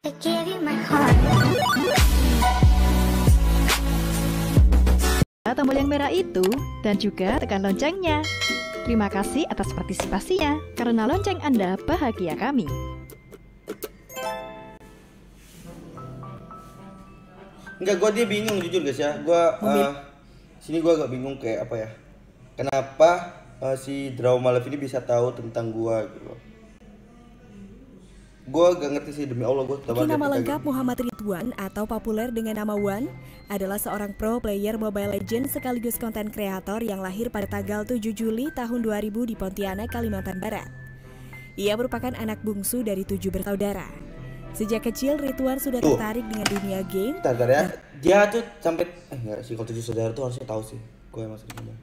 I gave you my heart. Tombol yang merah itu dan juga tekan loncengnya. Terima kasih atas partisipasinya, karena lonceng Anda bahagia kami. Enggak, gue dia bingung jujur guys ya. Sini gue agak bingung kayak apa ya. Kenapa si Drama Live ini bisa tahu tentang gue gitu loh. Gue gak ngerti sih, demi Allah gue. Nama lengkap Muhammad Ridwan atau populer dengan nama Wan adalah seorang pro player Mobile Legends sekaligus konten kreator yang lahir pada tanggal 7 Juli tahun 2000 di Pontianak, Kalimantan Barat. Ia merupakan anak bungsu dari 7 bersaudara. Sejak kecil Ridwan sudah tertarik dengan dunia game. Bentar ya, dia tuh sampai enggak sih, kalau 7 saudara tuh harusnya tahu sih. Gue masih ngomong.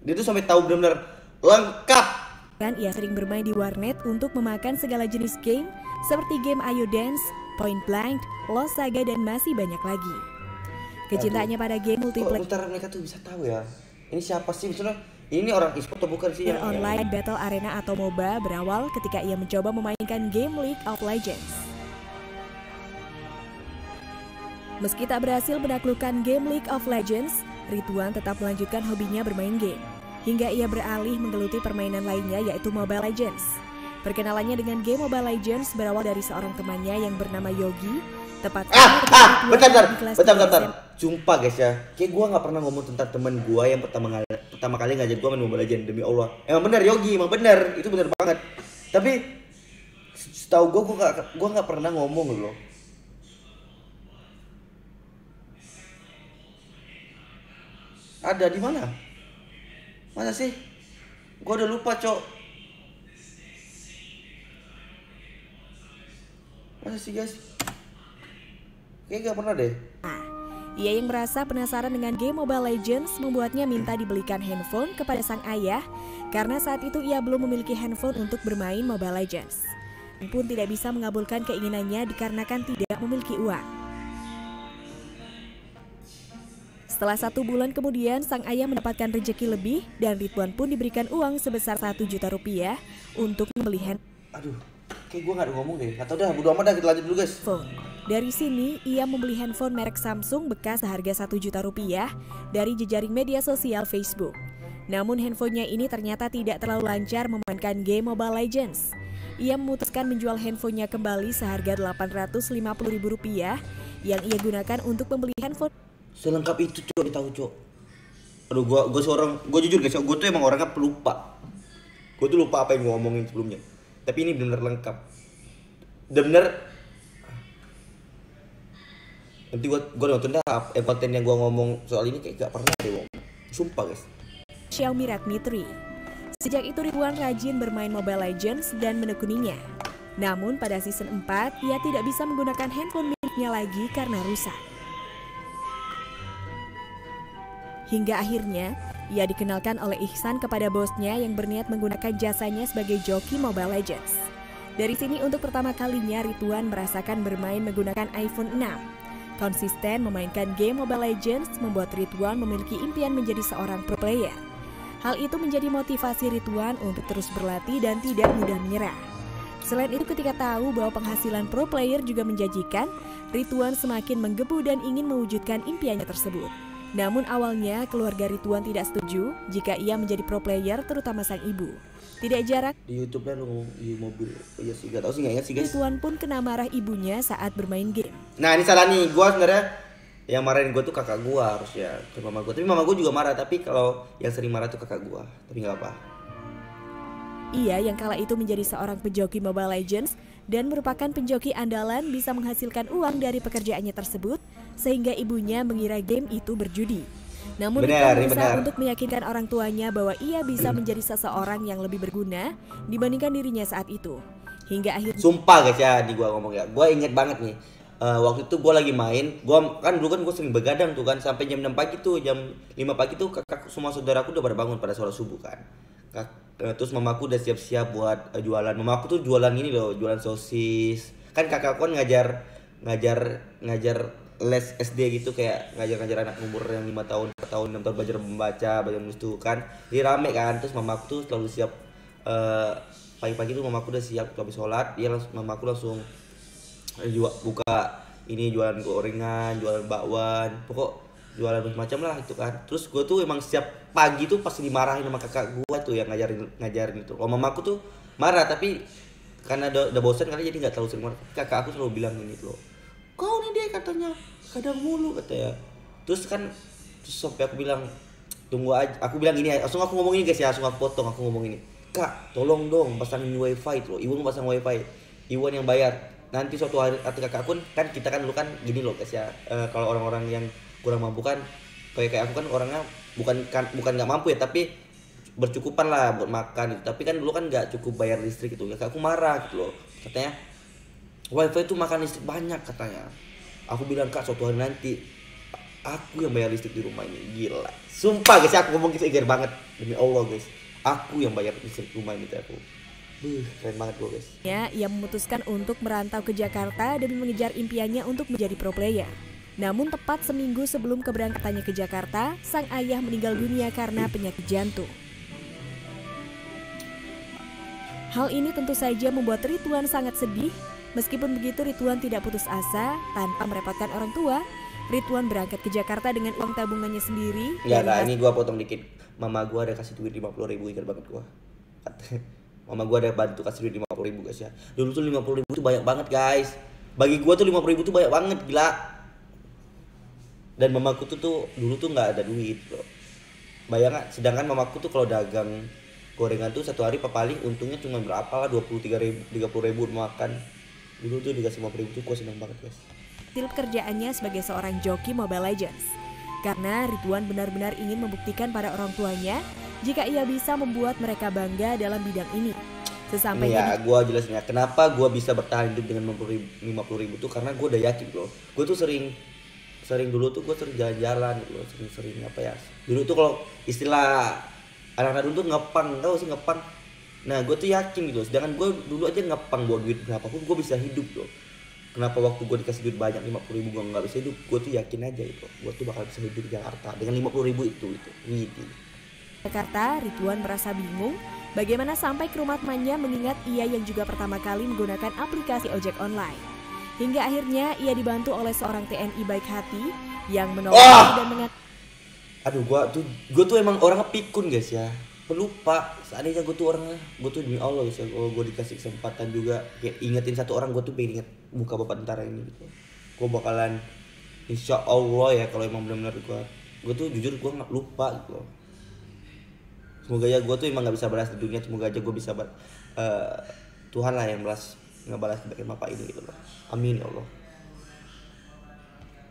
Dia tuh sampai tahu benar-benar lengkap. Kan ia sering bermain di warnet untuk memakan segala jenis game seperti game Ayo Dance, Point Blank, Lost Saga, dan masih banyak lagi. Kecintaannya pada game multiplayer bentar, mereka tuh bisa tahu ya. Ini siapa sih maksudnya? Ini orang e-sport atau bukan sih? Online Battle Arena atau MOBA berawal ketika ia mencoba memainkan game League of Legends. Meski tak berhasil menaklukkan game League of Legends, Ridwan tetap melanjutkan hobinya bermain game. Hingga ia beralih menggeluti permainan lainnya yaitu Mobile Legends. Perkenalannya dengan game Mobile Legends berawal dari seorang temannya yang bernama Yogi. Bentar. Sumpah guys ya, kayak gue nggak pernah ngomong tentang temen gue yang pertama kali ngajak gue main Mobile Legends, demi Allah. Emang bener Yogi, emang bener, itu bener banget. Tapi setahu gue nggak pernah ngomong loh. Ada di mana? Mana sih? Gua udah lupa, Cok. Mana sih, guys? Kayaknya gak pernah deh. Ia yang merasa penasaran dengan game Mobile Legends membuatnya minta dibelikan handphone kepada sang ayah karena saat itu ia belum memiliki handphone untuk bermain Mobile Legends. Pun tidak bisa mengabulkan keinginannya dikarenakan tidak memiliki uang. Setelah 1 bulan kemudian, sang ayah mendapatkan rezeki lebih dan Ridwan pun diberikan uang sebesar 1 juta rupiah untuk membeli handphone. Aduh, kayak gue gak ada ngomong deh. Atau udah, bodo amat dah, kita lanjut dulu guys. Dari sini, ia membeli handphone merek Samsung bekas seharga 1 juta rupiah dari jejaring media sosial Facebook. Namun handphonenya ini ternyata tidak terlalu lancar memainkan game Mobile Legends. Ia memutuskan menjual handphonenya kembali seharga Rp850.000 yang ia gunakan untuk membeli handphone. Selengkap itu Cok, tahu Cok. Aduh, gue jujur guys, gue tuh emang orangnya pelupa. Gue tuh lupa apa yang gue ngomongin sebelumnya. Tapi ini benar-benar lengkap. Benar-benar. Nanti gue nonton dah konten yang gue ngomong soal ini kayak gak pernah deh ngomong. Sumpah guys. Xiaomi Redmi 3. Sejak itu Ridwan rajin bermain Mobile Legends dan menekuninya. Namun pada season 4, ia tidak bisa menggunakan handphone miliknya lagi karena rusak. Hingga akhirnya, ia dikenalkan oleh Ihsan kepada bosnya yang berniat menggunakan jasanya sebagai joki Mobile Legends. Dari sini untuk pertama kalinya Ridwan merasakan bermain menggunakan iPhone 6. Konsisten memainkan game Mobile Legends membuat Ridwan memiliki impian menjadi seorang pro player. Hal itu menjadi motivasi Ridwan untuk terus berlatih dan tidak mudah menyerah. Selain itu ketika tahu bahwa penghasilan pro player juga menjanjikan, Ridwan semakin menggebu dan ingin mewujudkan impiannya tersebut. Namun awalnya keluarga Ridwan tidak setuju jika ia menjadi pro player, terutama sang ibu. Tidak jarang di YouTube lah di mobil. Iya sih, gak tau sih, gak ingat sih guys. Ridwan pun kena marah ibunya saat bermain game. Nah ini salah nih, gue sebenarnya yang marahin gue tuh kakak gue harusnya, bukan mama gue. Tapi mama gue juga marah, tapi kalau yang sering marah tuh kakak gue. Tapi nggak apa. Ia yang kala itu menjadi seorang pejoki Mobile Legends dan merupakan penjoki andalan bisa menghasilkan uang dari pekerjaannya tersebut, sehingga ibunya mengira game itu berjudi. Namun Ridwan berusaha untuk meyakinkan orang tuanya bahwa ia bisa menjadi seseorang yang lebih berguna dibandingkan dirinya saat itu. Hingga akhirnya sumpah guys ya, di gua ngomong ya, gua inget banget nih. Waktu itu gue lagi main, dulu kan gue sering begadang tuh kan sampai jam 6 pagi tuh, jam 5 pagi tuh kakak semua saudaraku udah pada bangun pada sholat subuh kan. Terus mamaku udah siap-siap buat jualan. Mamaku tuh jualan ini loh, jualan sosis. Kan kakakku kan ngajar les SD gitu, kayak ngajar anak umur yang 5 tahun, 4 tahun, 6 tahun belajar membaca, belajar menulis tuh kan. Jadi rame kan, terus mamaku tuh selalu siap pagi-pagi tuh mamaku udah siap habis sholat, mamaku langsung buka ini jualan gorengan, jualan bakwan, pokok jualan macam-macam lah itu kan. Terus gue tuh emang setiap pagi tuh pasti dimarahin sama kakak gue tuh yang ngajarin itu. Kalau mamaku tuh marah, tapi karena udah bosan kali jadi nggak terlalu sering marah. Kakak aku selalu bilang gini loh, kau nih dia katanya kadang mulu katanya. Terus sampai aku bilang tunggu aja, aku bilang gini, langsung aku ngomong ini guys ya, langsung aku potong, aku ngomong ini, kak tolong dong pasangin wifi tuh, ibu mau pasang wifi, Iwan yang bayar. Nanti suatu hari atau kakak aku kan kita kan dulu kan gini loh guys ya, kalau orang-orang yang kurang mampu kan kayak aku kan orangnya bukan nggak mampu ya, tapi bercukupan lah buat makan gitu. Tapi kan dulu kan nggak cukup bayar listrik gitu. Kakak aku marah gitu loh, katanya wifi itu makan listrik banyak katanya. Aku bilang kak suatu hari nanti aku yang bayar listrik di rumah ini. Gila, sumpah guys aku ngomong gitu eger banget, demi Allah guys, aku yang bayar listrik rumah ini aku. Keren banget gue guys. Ia memutuskan untuk merantau ke Jakarta demi mengejar impiannya untuk menjadi pro player. Namun tepat seminggu sebelum keberangkatannya ke Jakarta, sang ayah meninggal dunia karena penyakit jantung. Hal ini tentu saja membuat Ridwan sangat sedih. Meskipun begitu, Ridwan tidak putus asa. Tanpa merepotkan orang tua, Ridwan berangkat ke Jakarta dengan uang tabungannya sendiri. Enggak, ini gua potong dikit. Mama gua ada kasih duit 50.000, ingat banget gua. Mama gua ada bantu kasih duit 50.000 guys ya. Dulu tuh 50.000 tuh banyak banget guys. Bagi gua tuh 50.000 tuh banyak banget, gila. Dan mamaku tuh dulu tuh nggak ada duit bro. Bayangkan, sedangkan mamaku tuh kalau dagang gorengan tuh satu hari paling untungnya cuma berapa lah, 30.000 makan. Dulu tuh dikasih 50.000 tuh gua seneng banget guys. Hasil kerjaannya sebagai seorang joki Mobile Legends. Karena Ridwan benar-benar ingin membuktikan pada orang tuanya jika ia bisa membuat mereka bangga dalam bidang ini. Sesampainya gue jelasin ya, kenapa gue bisa bertahan hidup dengan 50.000 tuh karena gue udah yakin bro. Gue tuh sering dulu tuh gue sering jalan-jalan gitu, sering apa ya. Dulu tuh kalau istilah anak-anak dulu tuh ngepang, tau sih ngepang. Nah gue tuh yakin gitu, sedangkan gue dulu aja ngepang buat duit berapapun gue bisa hidup bro. Kenapa waktu gue dikasih duit banyak 50.000 gue nggak bisa hidup? Gue tuh yakin aja gitu, gue tuh bakal bisa hidup di Jakarta dengan 50.000 itu gitu. Jakarta, Ridwan merasa bingung bagaimana sampai ke rumah temannya mengingat ia yang juga pertama kali menggunakan aplikasi ojek online. Hingga akhirnya ia dibantu oleh seorang TNI baik hati yang menolong dan mengatakan, aduh gue tuh emang orangnya pikun guys ya, pelupa. Seandainya gue tuh demi Allah guys ya, gue dikasih kesempatan juga kayak ingetin satu orang, gue tuh pengen inget muka bapak tentara ini gitu. Gue bakalan insya Allah ya, kalau emang benar-benar gue tuh jujur gue nggak lupa gitu loh. Semoga ya gue tuh emang gak bisa balas di dunia, semoga aja gue bisa Tuhan lah yang ngebalas kebaikan bapak ini gitu loh. Amin ya Allah.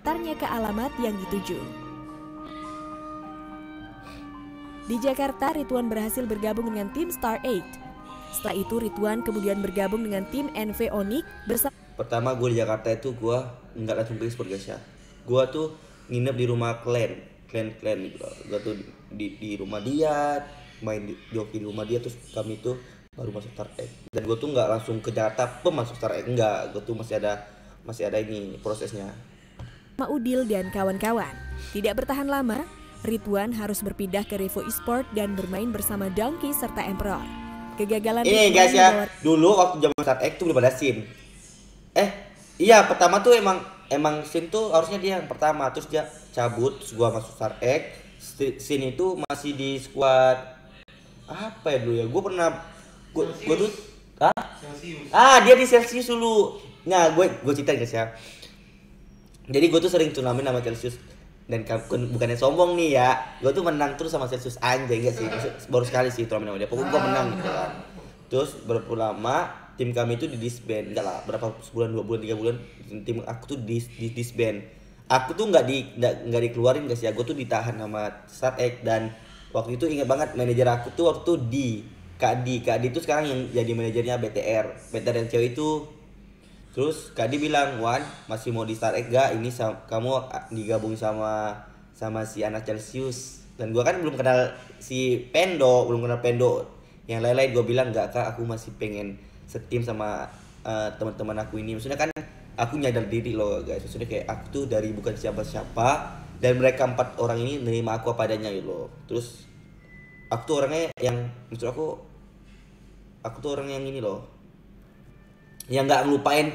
Tarnya ke alamat yang dituju. Di Jakarta, Ridwan berhasil bergabung dengan tim Star 8. Setelah itu Ridwan kemudian bergabung dengan tim NV Onyx bersama. Pertama gue di Jakarta itu gue nggak langsung ke e-sport guys ya. Gue tuh nginep di rumah klan gitu. Gue tuh di rumah dia, main joki di rumah dia, terus kami tuh baru masuk Star X. Dan gue tuh nggak langsung ke Jakarta masuk Star X, enggak. Gue tuh masih ada ini prosesnya. Udil dan kawan-kawan. Tidak bertahan lama, Ridwan harus berpindah ke Revo Esport dan bermain bersama Donkey serta Emperor. Kegagalan ini guys ya, dulu waktu zaman Star X tuh belum ada SIM. Iya pertama tuh emang SIM tuh harusnya dia yang pertama, terus dia cabut, terus gua masuk Star X. SIM itu masih di squad apa ya dulu ya, gue tuh dia di Celsius dulu. Nah gue cerita guys ya, jadi gue tuh sering turnamen sama Celsius, dan bukannya sombong nih ya, gue tuh menang terus sama Celsius, anjay enggak sih, baru sekali sih turnamen sama dia, pokoknya gue menang gitu kan. Terus berapa lama tim kami itu di disband, enggak lah berapa sebulan, 2 bulan, 3 bulan, tim aku tuh di disband. Aku tuh nggak dikeluarin guys ya, gue tuh ditahan sama StarX. Dan waktu itu ingat banget manajer aku tuh waktu itu Kak Di itu sekarang yang jadi manajernya BTR yang cewek itu. Terus Kak Di bilang, Wan masih mau di StarX gak? Ini kamu digabung sama si anak Celsius. Dan gue kan belum kenal si Pendo, yang lain-lain. Gue bilang gak kak, aku masih pengen setim sama teman-teman aku ini. Maksudnya kan aku nyadar diri loh guys, maksudnya kayak aku tuh dari bukan siapa-siapa, dan mereka 4 orang ini nerima aku apa adanya gitu loh. Terus aku tuh orangnya yang, maksud aku tuh orang yang ini loh, yang nggak ngelupain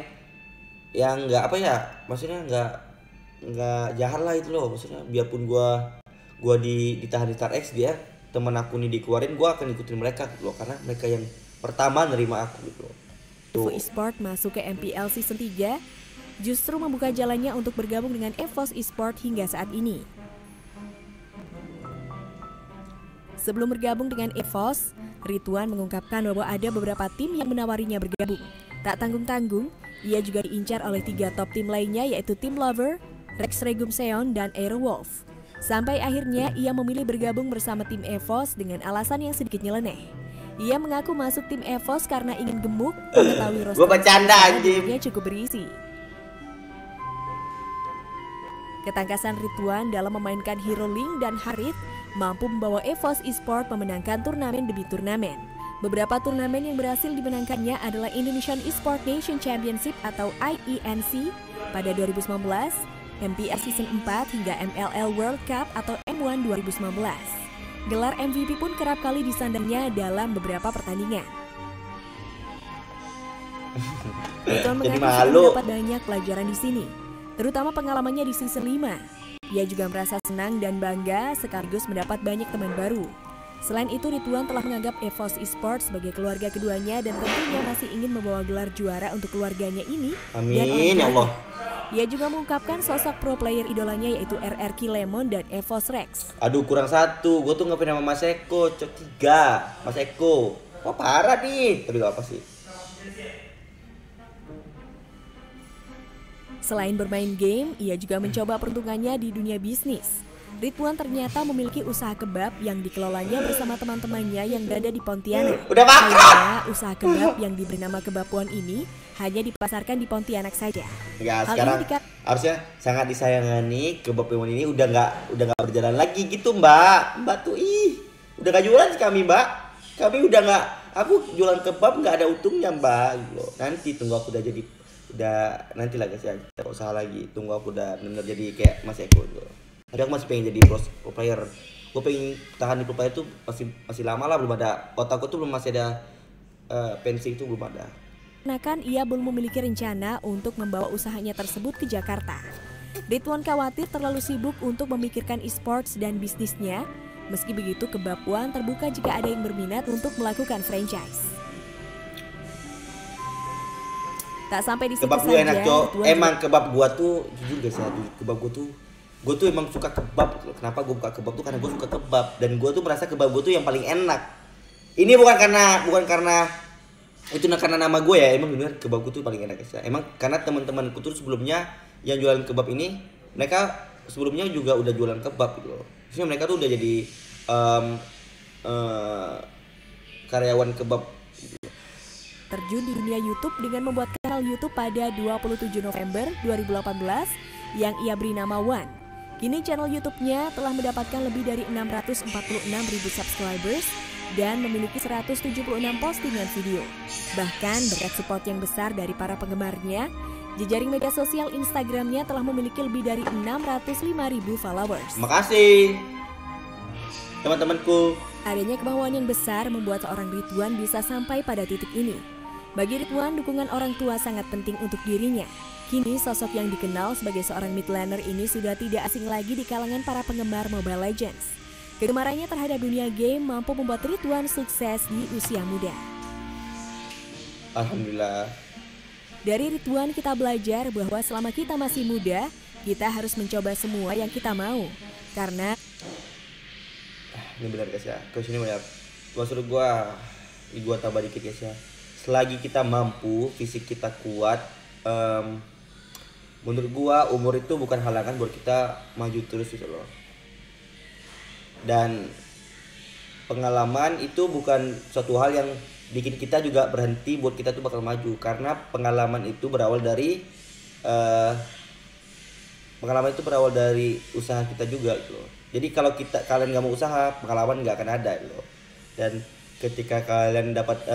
yang nggak apa ya, maksudnya nggak jahat lah itu loh, maksudnya biarpun gua ditahan di Star X, dia teman aku nih dikeluarin, gua akan ikutin mereka gitu loh, karena mereka yang pertama nerima aku gitu loh. EVO Esport masuk ke MPL Season 3 justru membuka jalannya untuk bergabung dengan EVOS Esport hingga saat ini. Sebelum bergabung dengan EVOS, Ridwan mengungkapkan bahwa ada beberapa tim yang menawarinya bergabung. Tak tanggung-tanggung, ia juga diincar oleh 3 top tim lainnya yaitu Team Lover, Rex Regum Seon, dan Aerowolf. Sampai akhirnya ia memilih bergabung bersama tim EVOS dengan alasan yang sedikit nyeleneh. Ia mengaku masuk tim EVOS karena ingin gemuk, mengetahui roster Gua bercanda anjing. cukup berisi. Ketangkasan Ridwan dalam memainkan Hero Link dan Harith mampu membawa EVOS Esport memenangkan turnamen demi turnamen. Beberapa turnamen yang berhasil dimenangkannya adalah Indonesian Esport Nation Championship atau IENC pada 2019, MPL Season 4 hingga MLL World Cup atau M1 2019. Gelar MVP pun kerap kali disandangnya dalam beberapa pertandingan. Ridwan mengaku sudah mendapat banyak pelajaran di sini, terutama pengalamannya di season 5. Ia juga merasa senang dan bangga sekaligus mendapat banyak teman baru. Selain itu, Ridwan telah menganggap EVOS Esport sebagai keluarga keduanya dan tentunya masih ingin membawa gelar juara untuk keluarganya ini. Amin ya Allah. Ia juga mengungkapkan sosok pro player idolanya yaitu RRQ Lemon dan EVOS Rex. Aduh kurang 1, gue tuh ngefans sama Mas Eko, 3, Mas Eko. Wah parah nih, tapi gak apa sih. Selain bermain game, ia juga mencoba peruntungannya di dunia bisnis. Ridwan ternyata memiliki usaha kebab yang dikelolanya bersama teman-temannya yang berada di Pontianak. Udah makan! Sayangnya, usaha kebab yang diberi nama Kebab Puan ini hanya dipasarkan di Pontianak saja. Ya Hal sekarang ini harusnya sangat disayangani, Kebab Puan ini udah nggak berjalan lagi gitu Mbak tuh udah gak jualan sih kami Mbak. Kami udah nggak, aku jualan kebab nggak ada untungnya Mbak gitu loh. Nanti tunggu aku nanti lah guys ya, kita usaha lagi, tunggu aku udah bener jadi kayak Mas Eko gitu. Tapi aku masih pengen jadi pro player. Gue pengen tahan di pro player tuh masih lama lah, belum ada, otakku tuh belum masih ada pensi itu belum ada. Karena ia belum memiliki rencana untuk membawa usahanya tersebut ke Jakarta. Ridwan khawatir terlalu sibuk untuk memikirkan e-sports dan bisnisnya. Meski begitu, Kebab Puan terbuka jika ada yang berminat untuk melakukan franchise. Tak sampai di situ Kebab saja. gue enak cok. Emang kebab gua tuh jujur guys ya, kebab gue tuh emang suka kebab. Kenapa gue buka kebab tuh karena gue suka kebab dan gue tuh merasa kebab gue tuh yang paling enak. Ini bukan karena itu karena nama gue ya, emang bener kebab gue tuh paling enak guys ya. Emang karena teman-temanku tuh sebelumnya yang jualan kebab ini, mereka sebelumnya juga udah jualan kebab gitu loh. Maksudnya mereka tuh udah jadi karyawan kebab. Terjun di dunia YouTube dengan membuat kanal YouTube pada 27 November 2018 yang ia beri nama One. Kini channel YouTube-nya telah mendapatkan lebih dari 646.000 subscribers dan memiliki 176 postingan video. Bahkan berkat support yang besar dari para penggemarnya, jejaring media sosial Instagram-nya telah memiliki lebih dari 605.000 followers. Makasih teman-temanku. Adanya kemauan yang besar membuat seorang Ridwan bisa sampai pada titik ini. Bagi Ridwan, dukungan orang tua sangat penting untuk dirinya. Kini sosok yang dikenal sebagai seorang mid laner ini sudah tidak asing lagi di kalangan para penggemar Mobile Legends. Kegemarannya terhadap dunia game mampu membuat Ridwan sukses di usia muda. Alhamdulillah. Dari Ridwan kita belajar bahwa selama kita masih muda, kita harus mencoba semua yang kita mau. Karena ini benar guys ya, coach ini banyak. Maksud gua tambah dikit guys ya. Selagi kita mampu, fisik kita kuat, menurut gua umur itu bukan halangan buat kita maju terus gitu loh. Dan pengalaman itu bukan suatu hal yang bikin kita juga berhenti buat kita tuh bakal maju, karena pengalaman itu berawal dari usaha kita juga gitu loh. Jadi kalau kalian nggak mau usaha, pengalaman nggak akan ada gitu loh. Dan ketika kalian dapat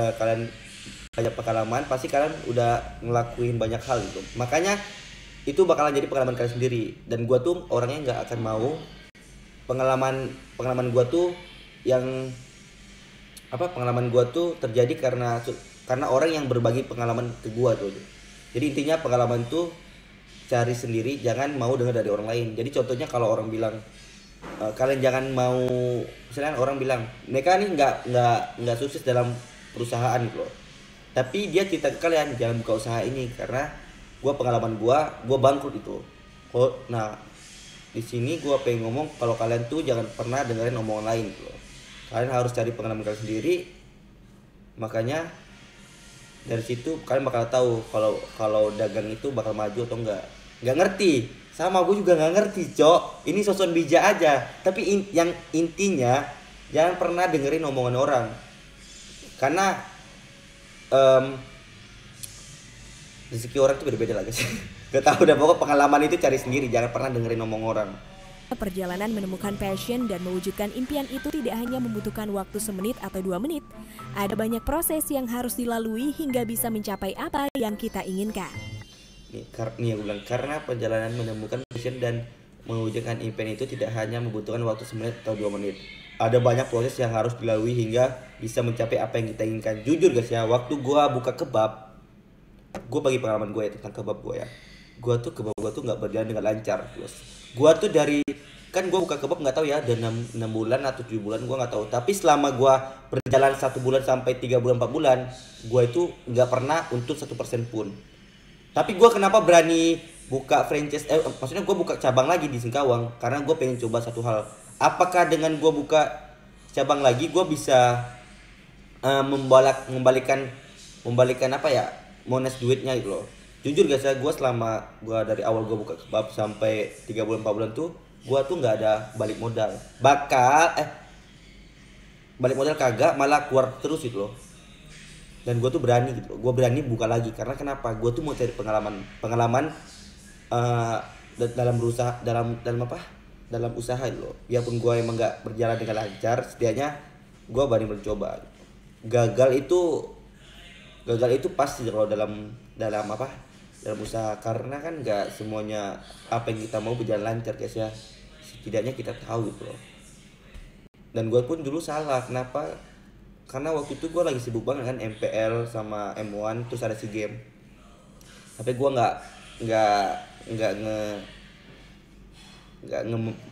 banyak pengalaman, pasti kalian udah ngelakuin banyak hal gitu. Makanya itu bakalan jadi pengalaman kalian sendiri. Dan gua tuh orangnya nggak akan mau pengalaman gua tuh pengalaman gua tuh terjadi karena orang yang berbagi pengalaman ke gua tuh. Jadi intinya pengalaman tuh cari sendiri, jangan mau dengar dari orang lain. Jadi contohnya kalau orang bilang kalian jangan mau, misalnya orang bilang mereka nih nggak sukses dalam perusahaan gitu loh, tapi dia cerita ke kalian jangan buka usaha ini karena pengalaman gua bangkrut itu. Nah di sini gua pengen ngomong kalau kalian tuh jangan pernah dengerin omongan lain gitu loh. Kalian harus cari pengalaman kalian sendiri, makanya dari situ kalian bakal tahu kalau dagang itu bakal maju atau enggak. Nggak ngerti, sama gue juga nggak ngerti cok, ini soson bijak aja. Tapi yang intinya jangan pernah dengerin omongan orang, karena rezeki orang tuh beda-beda lah guys. Gak tau udah, pokok pengalaman itu cari sendiri, jangan pernah dengerin omong orang. Perjalanan menemukan passion dan mewujudkan impian itu tidak hanya membutuhkan waktu semenit atau 2 menit. Ada banyak proses yang harus dilalui hingga bisa mencapai apa yang kita inginkan. Nih aku bilang, karena perjalanan menemukan passion dan mewujudkan impian itu tidak hanya membutuhkan waktu semenit atau 2 menit. Ada banyak proses yang harus dilalui hingga bisa mencapai apa yang kita inginkan. Jujur guys ya, waktu gua buka kebab, gua bagi pengalaman gue ya tentang kebab gue ya. Kebab gua tuh nggak berjalan dengan lancar. Gua tuh dari kan gua buka kebab nggak tahu ya, ada 6 bulan atau 7 bulan gua nggak tahu. Tapi selama gua berjalan 1 bulan sampai 3 bulan 4 bulan, gua itu nggak pernah untung 1% pun. Tapi gue kenapa berani buka franchise, maksudnya gue buka cabang lagi di Singkawang, karena gue pengen coba satu hal. Apakah dengan gue buka cabang lagi gue bisa membalikan apa ya, mones duitnya gitu loh. Jujur guys ya, gue selama gue dari awal gue buka kebab sampai 3 bulan 4 bulan tuh, gue tuh nggak ada balik modal. Balik modal kagak, malah keluar terus gitu loh. Dan gue tuh berani gitu, gue berani buka lagi karena kenapa? Gue tuh mau cari pengalaman dalam berusaha, dalam usaha gitu loh. Biarpun gue emang nggak berjalan dengan lancar, setidaknya gue berani mencoba. Gagal itu pasti kalau dalam usaha, karena kan nggak semuanya apa yang kita mau berjalan lancar guys ya. Setidaknya kita tahu gitu loh. Dan gue pun dulu salah, kenapa? Karena waktu itu gue lagi sibuk banget kan, MPL sama M1, terus ada SEA Games. Tapi gue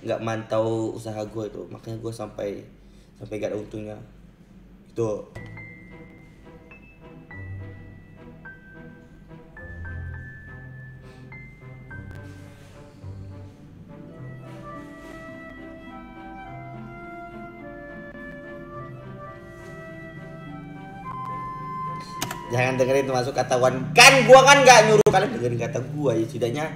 nggak mantau usaha gue itu, makanya gue sampai gak ada untungnya. Itu. Jangan dengerin termasuk kata Wan. Kan gua kan nggak nyuruh kalian dengerin kata gua ya, setidaknya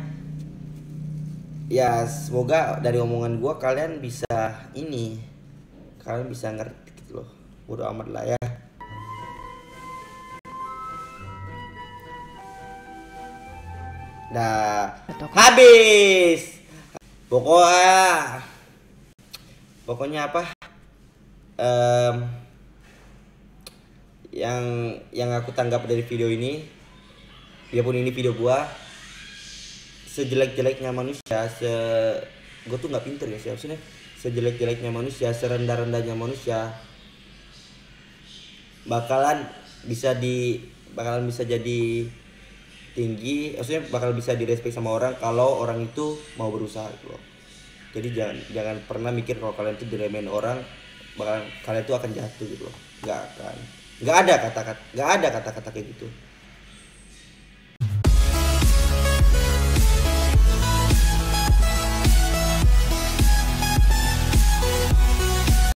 ya semoga dari omongan gua kalian bisa ngerti gitu loh. Bodo amat lah ya. Nah, habis. Pokoknya apa? Yang aku tanggap dari video ini, biarpun ini video gua, sejelek-jeleknya manusia, gua tuh nggak pinter guys ya, maksudnya sejelek-jeleknya manusia, serendah-rendahnya manusia, bakalan bisa jadi tinggi, maksudnya bakal bisa direspek sama orang kalau orang itu mau berusaha gitu loh. Jadi jangan pernah mikir kalau kalian tuh diremehin orang, kalian tuh akan jatuh gitu loh. Nggak ada kata-kata kayak gitu.